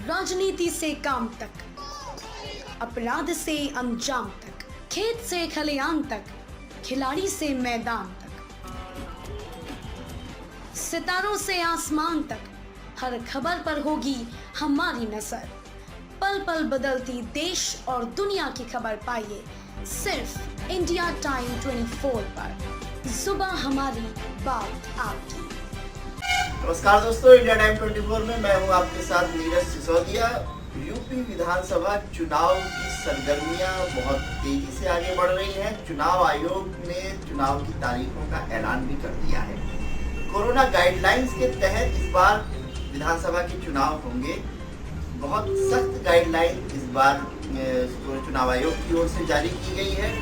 राजनीति से काम तक, अपराध से अंजाम तक, खेत से खलियान तक, खिलाड़ी से मैदान तक, सितारों से आसमान तक, हर खबर पर होगी हमारी नजर। पल पल बदलती देश और दुनिया की खबर पाइए सिर्फ इंडिया टाइम 24 पर। सुबह हमारी, बात आपकी। नमस्कार दोस्तों, इंडिया टाइम 24 में मैं हूं आपके साथ नीरज सिसोदिया। यूपी विधानसभा चुनाव की सरगर्मियां बहुत तेजी से आगे बढ़ रही हैं। चुनाव आयोग ने चुनाव की तारीखों का ऐलान भी कर दिया है। कोरोना गाइडलाइंस के तहत इस बार विधानसभा के चुनाव होंगे। बहुत सख्त गाइडलाइन इस बार चुनाव आयोग की ओर से जारी की गई है।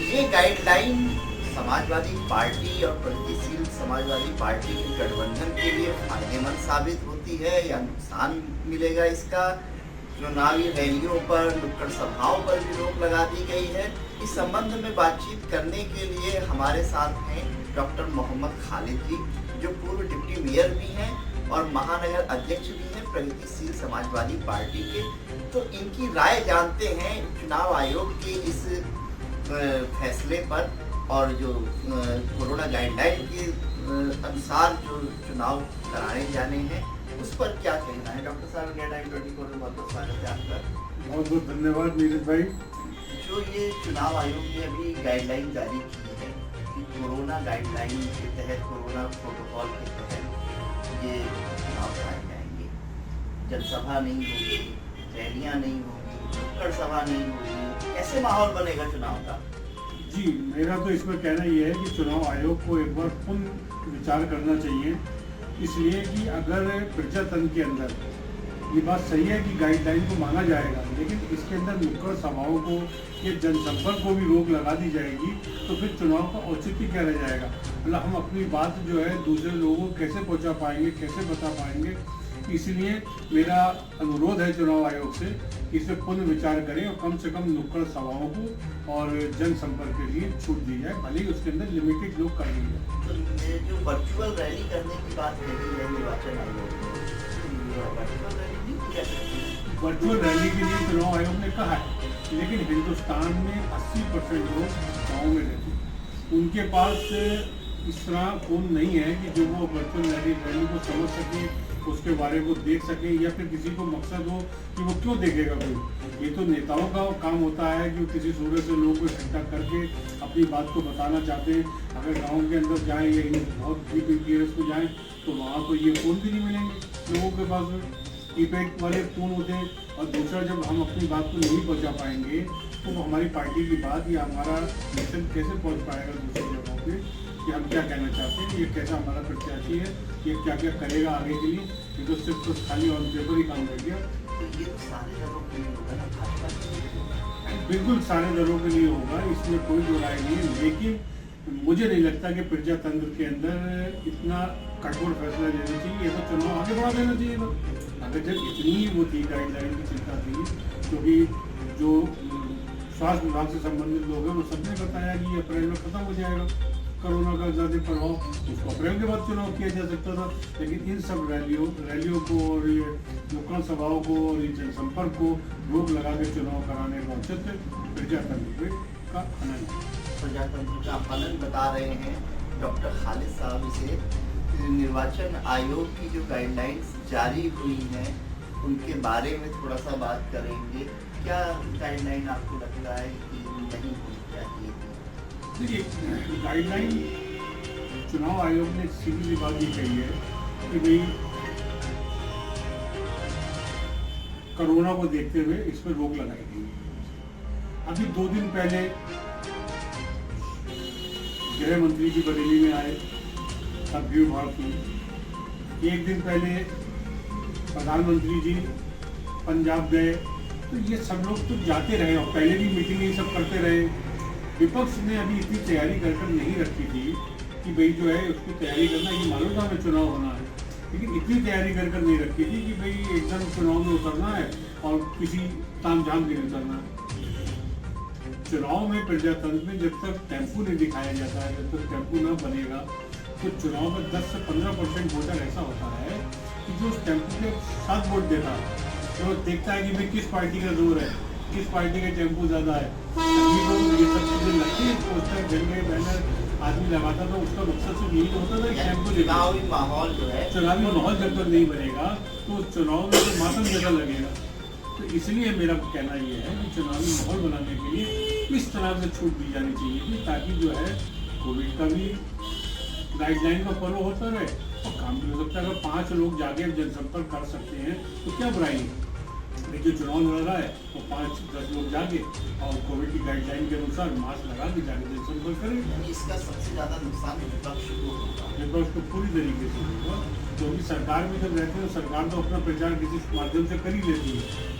ये गाइडलाइन समाजवादी पार्टी और प्रगतिशील समाजवादी पार्टी के गठबंधन के लिए फायदेमंद साबित होती है या नुकसान मिलेगा इसका? चुनावी रैलियों पर, नुक्कड़ सभाओं पर भी रोक लगा दी गई है। इस संबंध में बातचीत करने के लिए हमारे साथ हैं डॉक्टर मोहम्मद खालिद जी, जो पूर्व डिप्टी मेयर भी हैं और महानगर अध्यक्ष भी हैं प्रगतिशील समाजवादी पार्टी के। तो इनकी राय जानते हैं चुनाव आयोग के इस फैसले पर और जो कोरोना गाइडलाइन के अनुसार जो चुनाव कराने जाने हैं उस पर क्या कहना है। डॉक्टर साहब, इंडिया टाइम 24 में बहुत बहुत स्वागत है आपका। बहुत बहुत धन्यवाद नीरज भाई। जो ये चुनाव आयोग ने अभी गाइडलाइन जारी की है कि कोरोना गाइडलाइन के तहत, कोरोना प्रोटोकॉल के तहत ये चुनाव कराए जाएंगे। जनसभा नहीं होगी, रैलियां नहीं होगी, नुक्कड़ सभा नहीं होगी, कैसे माहौल बनेगा चुनाव का? जी, मेरा तो इसमें कहना यह है कि चुनाव आयोग को एक बार पुनः विचार करना चाहिए, इसलिए कि अगर प्रजातंत्र के अंदर ये बात सही है कि गाइडलाइन को माना जाएगा, लेकिन इसके अंदर नुक्कड़ सभाओं को या जनसंपर्क को भी रोक लगा दी जाएगी तो फिर चुनाव का औचित्य क्या रह जाएगा। मतलब हम अपनी बात जो है दूसरे लोगों को कैसे पहुंचा पाएंगे, कैसे बता पाएंगे। इसलिए मेरा अनुरोध है चुनाव आयोग से कि इसे पुनः विचार करें और कम से कम नुक्कड़ सभाओं को और जनसंपर्क के लिए छूट दी जाए, भले ही उसके अंदर लिमिटेड लोग कर ली जाए। तो जो वर्चुअल रैली करने की बात कही है निर्वाचन आयोग ने, वर्चुअल रैली के लिए चुनाव आयोग ने कहा है, लेकिन हिंदुस्तान में 80% लोग गाँव में रहते हैं। उनके पास इस तरह फोन नहीं है कि जो वो वर्चुअल रैली को समझ सके, उसके बारे में देख सके, या फिर किसी को मकसद हो कि वो क्यों देखेगा कोई। ये तो नेताओं का काम होता है कि किसी सूरत से लोगों को इकट्ठा करके अपनी बात को बताना चाहते हैं। अगर गांव के अंदर जाएं या बहुत डीप एरियाज को जाएं तो वहाँ तो ये फ़ोन भी नहीं मिलेंगे लोगों के पास, कीपैड वाले फ़ोन होते हैं। और दूसरा, जब हम अपनी बात को नहीं पहुँचा पाएंगे तो हमारी पार्टी की बात या हमारा मिशन कैसे पहुँच पाएगा दूसरी जगहों पर कि हम क्या कहना चाहते हैं, ये कैसा हमारा प्रत्याशी है, ये क्या क्या करेगा आगे के लिए। ये तो सिर्फ कुछ खाली ऑन पेपर ही काम कर गया। तो ये तो सारे दलों के लिए होगा ना, भाजपा के लिए? बिल्कुल सारे दलों के लिए होगा, इसमें कोई दो राय नहीं है। लेकिन मुझे नहीं लगता कि प्रजातंत्र के अंदर इतना कठोर फैसला लेना चाहिए। ये तो चुनाव आगे बढ़ा देना चाहिए था। अगर जब इतनी वो थी गाइडलाइन की चिंता थी, क्योंकि जो स्वास्थ्य विभाग से संबंधित लोग हैं वो सबने बताया कि अप्रैल में खत्म हो जाएगा कोरोना का ज़्यादा प्रभाव, उसको अप्रैल के बाद चुनाव किया जा सकता था। लेकिन इन सब रैलियों को और ये नुक्कड़ सभाओं को और ये जनसंपर्क को रोक लगा के चुनाव कराने का औचित्य प्रजातंत्र का हनन है। प्रजातंत्र का हनन बता रहे हैं डॉक्टर खालिद साहब इसे। निर्वाचन आयोग की जो गाइडलाइंस जारी हुई हैं उनके बारे में थोड़ा सा बात करेंगे। क्या गाइडलाइन आपको लगता है कि नहीं होनी चाहिए? देखिए, गाइडलाइन चुनाव आयोग ने सीधी सी बात ये कही है कि भाई कोरोना को देखते हुए इस पर रोक लगाई गई है। अभी 2 दिन पहले गृह मंत्री जी बरेली में आए, तब भीड़ भाड़ थी। 1 दिन पहले प्रधानमंत्री जी पंजाब गए। तो ये सब लोग तो जाते रहे और पहले भी मीटिंग ये सब करते रहे। विपक्ष ने अभी इतनी तैयारी कर नहीं रखी थी कि भाई जो है उसको तैयारी करना, ये मालूम था हमें चुनाव होना है, लेकिन इतनी तैयारी कर नहीं रखी थी कि भाई एकदम चुनाव में उतरना है और किसी तामझाम के लिए उतरना है। चुनाव में प्रजातंत्र में जब तक टेम्पू नहीं दिखाया जाता है, जब तक टेम्पू न बनेगा, तो चुनाव में 10 से 15% वोटर ऐसा होता है कि जो उस टेम्पू के साथ वोट देता है तो वो देखता है कि भाई किस पार्टी का जोर है, किस पार्टी का टेम्पो ज्यादा है, तभी तो ये सब चीजें लगती है। पोस्टर, झंडे, बैनर आदमी लगाता था, उसका मकसद सिर्फ यही तो होता था कि टेम्पो लेकर। चुनावी माहौल जो है, चुनावी माहौल जब तक नहीं बनेगा तो चुनाव में तो मातम जैसा लगेगा। तो इसलिए मेरा कहना ये है कि चुनावी माहौल बनाने के लिए इस तरह से छूट दी जानी चाहिए थी, ताकि जो है कोविड का भी गाइडलाइन का फॉलो होता रहे और काम भी हो सकता है। अगर 5 लोग जाके जनसंपर्क कर सकते हैं तो क्या बुराई है। देखिए चुनाव लड़ रहा है तो 5-10 लोग जाके और कोविड की गाइडलाइन के अनुसार मास्क लगा के जाके जनसंपर्क करें। यानी इसका सबसे ज्यादा नुकसान विपक्ष को होगा। विपक्ष को पूरी तरीके से होगा, क्योंकि सरकार में जब रहते हैं सरकार तो अपना प्रचार किसी माध्यम से कर ही लेती है।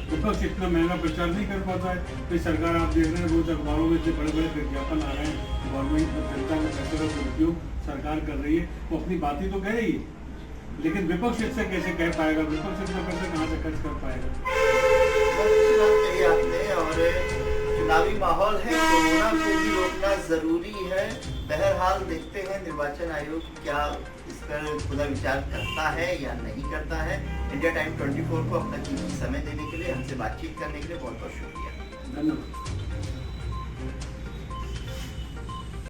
विपक्ष इतना महंगा प्रचार नहीं कर पाता है। फिर सरकार आप देख रहे हैं रोज अखबारों में से बड़े बड़े विज्ञापन आ रहे हैं, गवर्नमेंट जनता का पैसे का दुरुपयोग सरकार कर रही है, वो अपनी बातें तो कह रही है, लेकिन विपक्ष इससे कैसे कह पाएगा, विपक्ष इतना पैसे कहाँ से खर्च कर पाएगा। बहुत अच्छी बात कही आपने। और चुनावी माहौल है, कोरोना को भी रोकना जरूरी है। बहरहाल देखते हैं निर्वाचन आयोग क्या इस पर खुला विचार करता है या नहीं करता है। इंडिया टाइम 24 को अपना कीमती समय देने के लिए, हमसे बातचीत करने के लिए बहुत बहुत शुक्रिया। धन्यवाद।